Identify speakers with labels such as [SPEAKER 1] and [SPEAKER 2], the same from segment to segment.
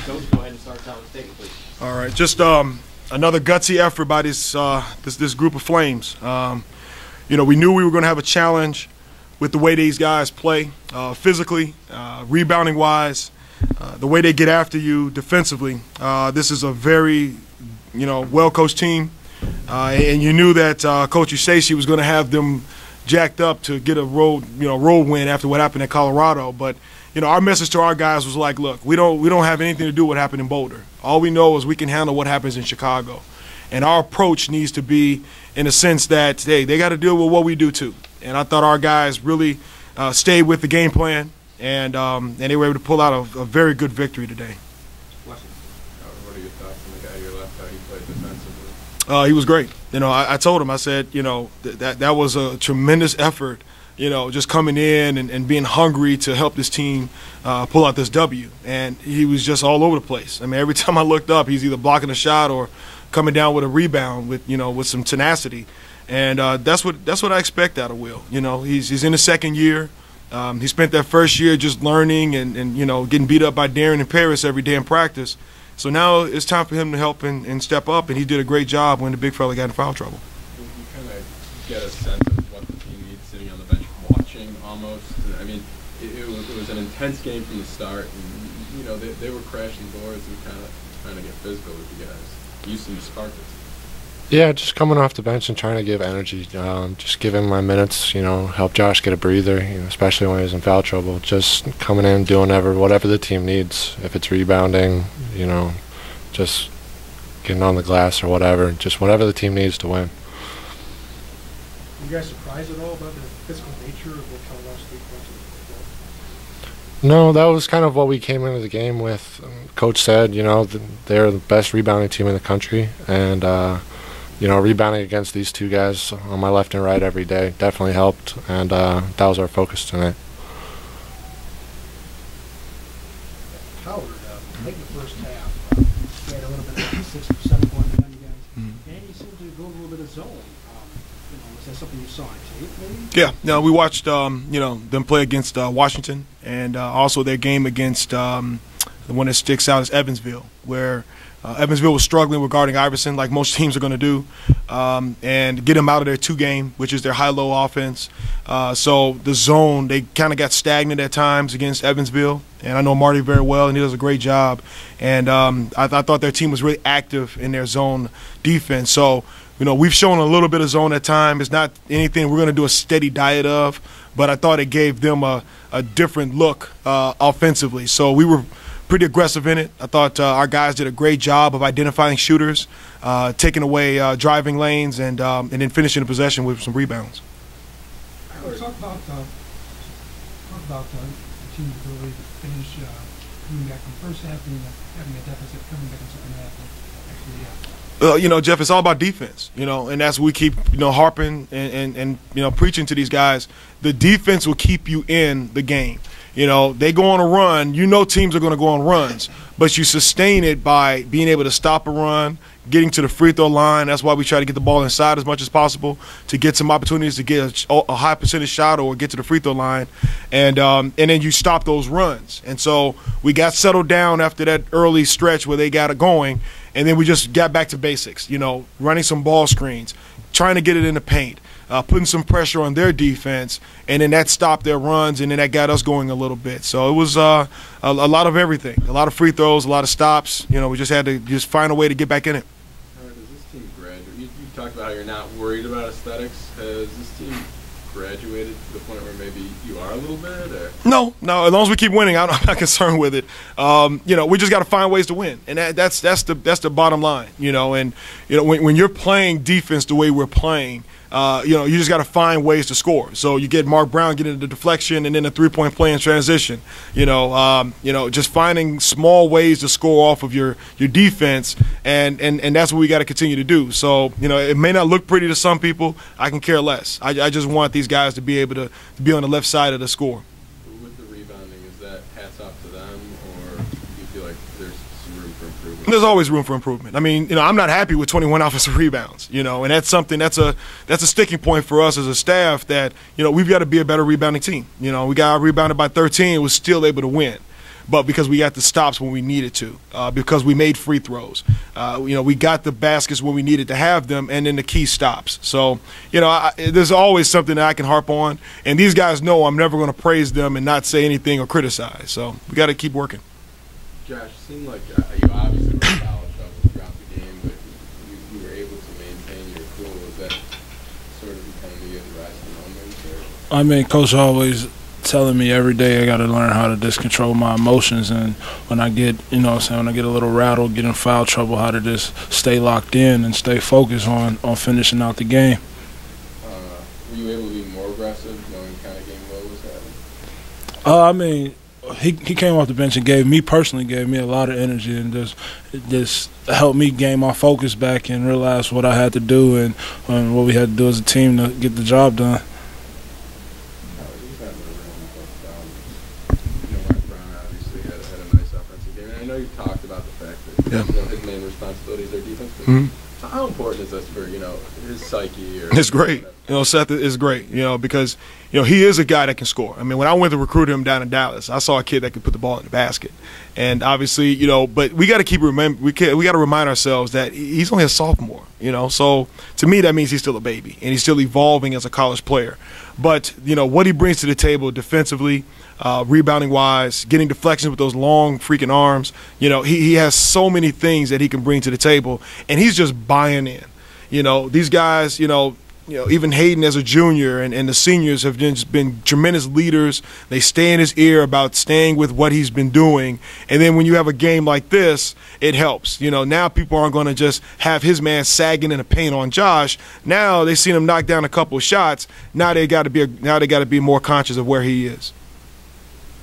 [SPEAKER 1] Coach, go ahead and start telling the statement, please.
[SPEAKER 2] All right, just another gutsy effort by this group of Flames. You know, we knew we were going to have a challenge with the way these guys play, physically, rebounding-wise, the way they get after you defensively. This is a very, well-coached team, and you knew that Coach Usasi was going to have them jacked up to get a road win after what happened at Colorado. But our message to our guys was like, look, we don't have anything to do with what happened in Boulder. All we know is we can handle what happens in Chicago, and our approach needs to be in a sense that hey, they got to deal with what we do too. And I thought our guys really stayed with the game plan, and they were able to pull out a very good victory today.
[SPEAKER 3] What are your thoughts on the guy you left, how he played defensively?
[SPEAKER 2] He was great. I told him, I said, that was a tremendous effort, just coming in and being hungry to help this team pull out this W. And he was just all over the place. I mean, every time I looked up, he's either blocking a shot or coming down with a rebound with some tenacity. And that's what I expect out of Will. He's in his second year. He spent that first year just learning and getting beat up by Darren and Paris every day in practice. So now it's time for him to help and step up, and he did a great job when the big fella got in foul trouble.
[SPEAKER 3] You kind of get a sense of what the team needs sitting on the bench watching almost. I mean, it was an intense game from the start, and they were crashing doors and kind of trying to get physical with you guys. You seem to spark it.
[SPEAKER 4] Yeah, just coming off the bench and trying to give energy, just give him my minutes, help Josh get a breather, especially when he was in foul trouble. Just coming in, doing whatever the team needs. If it's rebounding, just getting on the glass or whatever, just whatever the team needs to win.
[SPEAKER 5] Were you guys surprised at all about the physical nature of what Colorado State brought to the floor?
[SPEAKER 4] No, that was kind of what we came into the game with. Coach said, they're the best rebounding team in the country, and rebounding against these two guys on my left and right every day definitely helped, and that was our focus tonight.
[SPEAKER 5] Howard, late in the first half, he had a little bit of 6 or 7 points on you guys, and he seemed to go a little bit of zone. Was that something you saw on tape, maybe?
[SPEAKER 2] Yeah, no, we watched them play against Washington, and also their game against the one that sticks out is Evansville, where Evansville was struggling with guarding Iverson, like most teams are going to do, and get him out of their 2-game, which is their high-low offense. So the zone, they kind of got stagnant at times against Evansville, and I know Marty very well, and he does a great job. And I thought their team was really active in their zone defense. So, we've shown a little bit of zone at times. It's not anything we're going to do a steady diet of, but I thought it gave them a different look offensively. So we were pretty aggressive in it. I thought our guys did a great job of identifying shooters, taking away driving lanes, and then finishing the possession with some rebounds.
[SPEAKER 5] Talk about the team's ability to finish coming back from the first half and having a deficit, coming back in the second half.
[SPEAKER 2] Jeff, it's all about defense, and that's what we keep, harping and preaching to these guys. The defense will keep you in the game. They go on a run. Teams are going to go on runs, but you sustain it by being able to stop a run, getting to the free throw line. That's why we try to get the ball inside as much as possible to get some opportunities to get a high percentage shot or get to the free throw line, and then you stop those runs. And so we got settled down after that early stretch where they got it going, and then we just got back to basics. Running some ball screens, trying to get it in the paint, putting some pressure on their defense, and then that stopped their runs, and then that got us going a little bit. So it was a lot of everything, a lot of free throws, a lot of stops. We just had to find a way to get back in it.
[SPEAKER 3] Does this team graduate? You talked about how you're not worried about aesthetics. Has this team graduated to the point where maybe you are a little bit? Or?
[SPEAKER 2] No. As long as we keep winning, I'm not concerned with it. We just got to find ways to win, and that's the bottom line. And when you're playing defense the way we're playing, you just got to find ways to score. So you get Mark Brown getting the deflection and then a 3-point play in transition. Just finding small ways to score off of your defense, and that's what we got to continue to do. So it may not look pretty to some people. I can care less. I just want these guys to be able to be on the left side of the score.
[SPEAKER 3] With the rebounding, is that hats off to them, or do you feel like there's some room for improvement?
[SPEAKER 2] There's always room for improvement. I mean, I'm not happy with 21 offensive rebounds, and that's something that's a sticking point for us as a staff that, we've got to be a better rebounding team. We got rebounded by 13, was still able to win. but because we got the stops when we needed to, because we made free throws. We got the baskets when we needed to have them, and then the key stops. So, there's always something that I can harp on, and these guys know I'm never going to praise them and not say anything or criticize. So we got to keep working.
[SPEAKER 3] Josh, it seemed like you obviously were foul trouble throughout the game, but you were able to maintain your cool. Was that sort of kind of you at the rise of the moment?
[SPEAKER 6] I mean, Coach always telling me every day I got to learn how to just control my emotions, and when I get, when I get a little rattled, get in foul trouble, how to just stay locked in and stay focused on finishing out the game.
[SPEAKER 3] Were you able to be more aggressive knowing kind of game Will was having?
[SPEAKER 6] I mean, he came off the bench and gave me a lot of energy, and just helped me gain my focus back and realize what I had to do and what we had to do as a team to get the job done.
[SPEAKER 3] Obviously had a nice offensive game, and I know you talked about the fact that his main responsibilities are defense. But how important is this for his psyche?
[SPEAKER 2] It's great. Seth is great. Because he is a guy that can score. I mean, when I went to recruit him down in Dallas, I saw a kid that could put the ball in the basket, and obviously, but we got to we got to remind ourselves that he's only a sophomore. So to me that means he's still a baby and he's still evolving as a college player. But what he brings to the table defensively, rebounding wise, getting deflections with those long freaking arms. He has so many things that he can bring to the table, and he's just buying in. These guys, even Hayden as a junior and the seniors have just been tremendous leaders. They stay in his ear about staying with what he's been doing. And then when you have a game like this, it helps. Now people aren't going to just have his man sagging in the paint on Josh. Now they've seen him knock down a couple of shots. Now they got to be more conscious of where he is.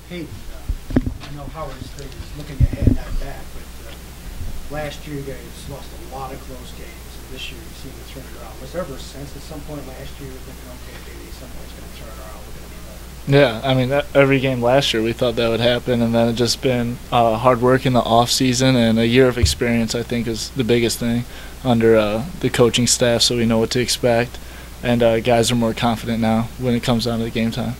[SPEAKER 5] Hayden, I know Howard State is looking ahead, not back, but last year you guys lost a lot of close games. This year you seem to turn it around. Was there ever a sense at some point last year you were thinking, okay, maybe somebody's going to turn it around, we're going to be better?
[SPEAKER 7] Yeah, I mean, every game last year we thought that would happen, and then it's just been hard work in the off season, and a year of experience I think is the biggest thing under the coaching staff, so we know what to expect, and guys are more confident now when it comes down to the game time.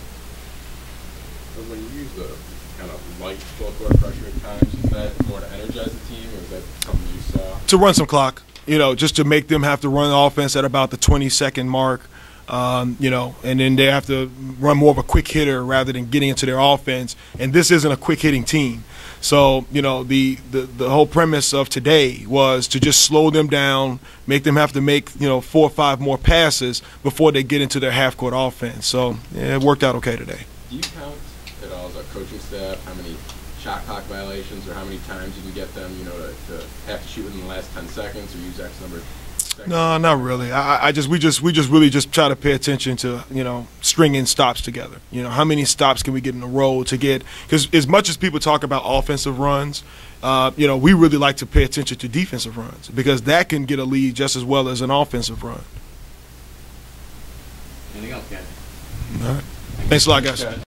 [SPEAKER 3] But when you use the kind of light full-court pressure at times, is that more to energize the team, or is that something you saw?
[SPEAKER 2] To run some clock. Just to make them have to run offense at about the 20-second mark, and then they have to run more of a quick hitter rather than getting into their offense. And this isn't a quick hitting team. So, the whole premise of today was to just slow them down, make them have to make, 4 or 5 more passes before they get into their half-court offense. So, yeah, it worked out okay today.
[SPEAKER 3] Do you count at all as a coaching staff how many shot clock violations or how many times you can get them, to have to shoot within the last 10 seconds or use X number of seconds?
[SPEAKER 2] No, not really. We just really try to pay attention to, stringing stops together. How many stops can we get in a row to get? Because as much as people talk about offensive runs, we really like to pay attention to defensive runs because that can get a lead just as well as an offensive run.
[SPEAKER 1] Anything else, guys?
[SPEAKER 2] All right. Thanks a lot, guys.